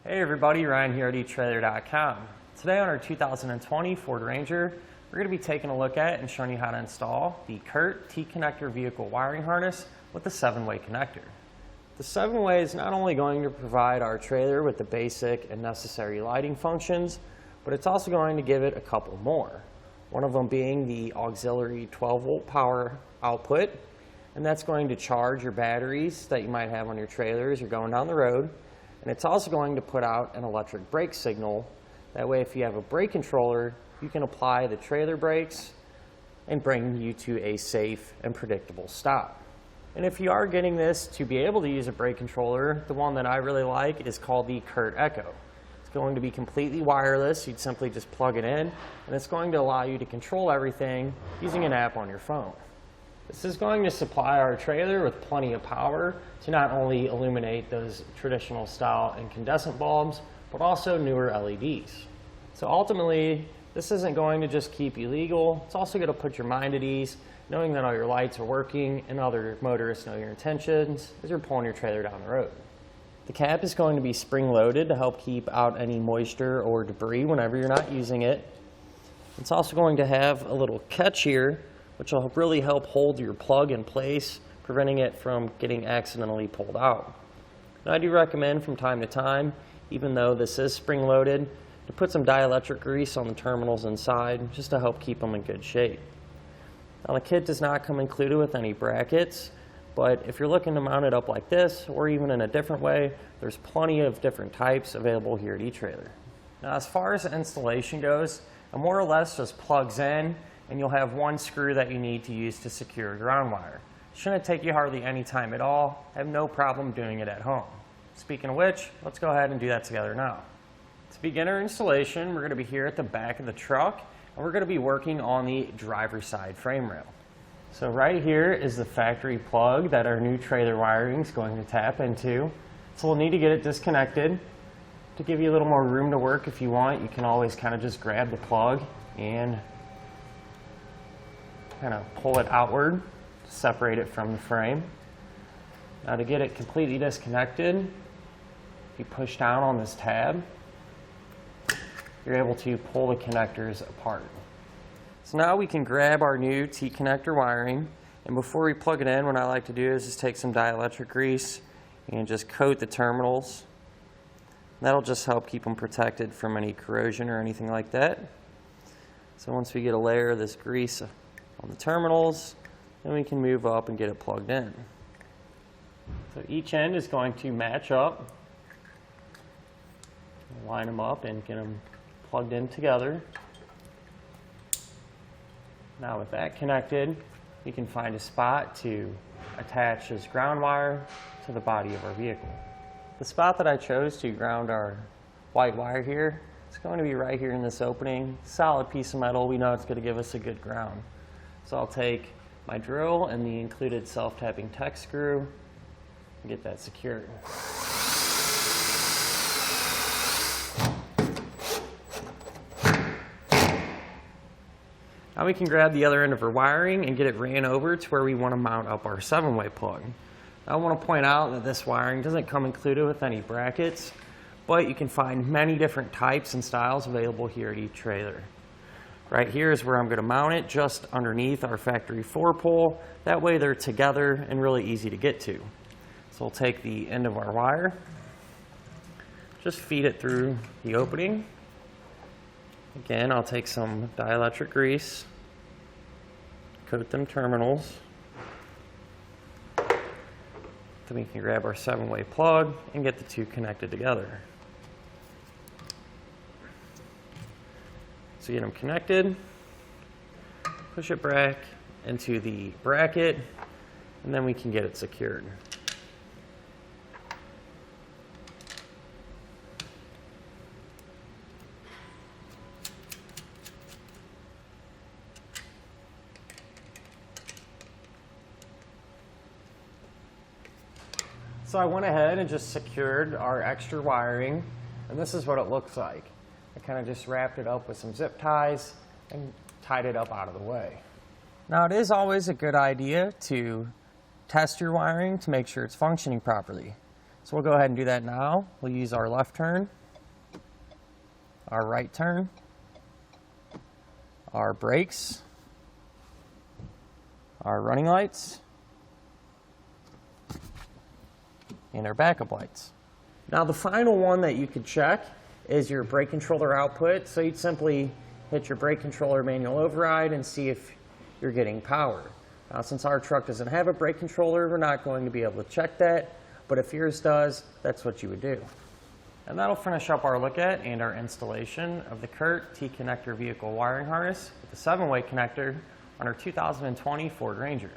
Hey everybody, Ryan here at eTrailer.com. Today on our 2020 Ford Ranger, we're going to be taking a look at and showing you how to install the Curt T connector vehicle wiring harness with the 7-way connector. The 7-way is not only going to provide our trailer with the basic and necessary lighting functions, but it's also going to give it a couple more. One of them being the auxiliary 12-volt power output, and that's going to charge your batteries that you might have on your trailer as you're going down the road. And it's also going to put out an electric brake signal. That way, if you have a brake controller, you can apply the trailer brakes and bring you to a safe and predictable stop. And if you are getting this to be able to use a brake controller, the one that I really like is called the Curt Echo. It's going to be completely wireless. You'd simply just plug it in, and it's going to allow you to control everything using an app on your phone. This is going to supply our trailer with plenty of power to not only illuminate those traditional style incandescent bulbs, but also newer LEDs. So ultimately, this isn't going to just keep you legal, it's also going to put your mind at ease, knowing that all your lights are working and other motorists know your intentions as you're pulling your trailer down the road. The cap is going to be spring-loaded to help keep out any moisture or debris whenever you're not using it. It's also going to have a little catch here, which will really help hold your plug in place, preventing it from getting accidentally pulled out. Now, I do recommend from time to time, even though this is spring-loaded, to put some dielectric grease on the terminals inside just to help keep them in good shape. Now, the kit does not come included with any brackets, but if you're looking to mount it up like this, or even in a different way, there's plenty of different types available here at eTrailer. Now, as far as the installation goes, it more or less just plugs in, and you'll have one screw that you need to use to secure your ground wire. It shouldn't take you hardly any time at all. I have no problem doing it at home. Speaking of which, let's go ahead and do that together now. To begin our installation, we're going to be here at the back of the truck, and we're going to be working on the driver's side frame rail. So right here is the factory plug that our new trailer wiring is going to tap into. So we'll need to get it disconnected. To give you a little more room to work if you want, you can always kind of just grab the plug and kind of pull it outward to separate it from the frame. Now, to get it completely disconnected, if you push down on this tab, you're able to pull the connectors apart. So now we can grab our new T connector wiring, and before we plug it in, what I like to do is just take some dielectric grease and just coat the terminals. That'll just help keep them protected from any corrosion or anything like that. So once we get a layer of this grease on the terminals, then we can move up and get it plugged in. So each end is going to match up. Line them up and get them plugged in together. Now with that connected, you can find a spot to attach this ground wire to the body of our vehicle. The spot that I chose to ground our white wire here, it's going to be right here in this opening. Solid piece of metal, we know it's going to give us a good ground. So I'll take my drill and the included self-tapping tech screw and get that secured. Now we can grab the other end of our wiring and get it ran over to where we want to mount up our 7-way plug. I want to point out that this wiring doesn't come included with any brackets, but you can find many different types and styles available here at eTrailer. Right here is where I'm going to mount it, just underneath our factory 4-pole. That way they're together and really easy to get to. So we'll take the end of our wire, just feed it through the opening. Again, I'll take some dielectric grease, coat them terminals. Then we can grab our 7-way plug and get the two connected together. So get them connected, push it back into the bracket, and then we can get it secured. So I went ahead and just secured our extra wiring, and this is what it looks like. I kind of just wrapped it up with some zip ties and tied it up out of the way. Now, it is always a good idea to test your wiring to make sure it's functioning properly. So we'll go ahead and do that now. We'll use our left turn, our right turn, our brakes, our running lights, and our backup lights. Now the final one that you could check is your brake controller output. So you'd simply hit your brake controller manual override and see if you're getting power. Now since our truck doesn't have a brake controller, we're not going to be able to check that, but if yours does, that's what you would do. And that'll finish up our look at and our installation of the Curt T connector vehicle wiring harness with the 7-way connector on our 2020 Ford Ranger.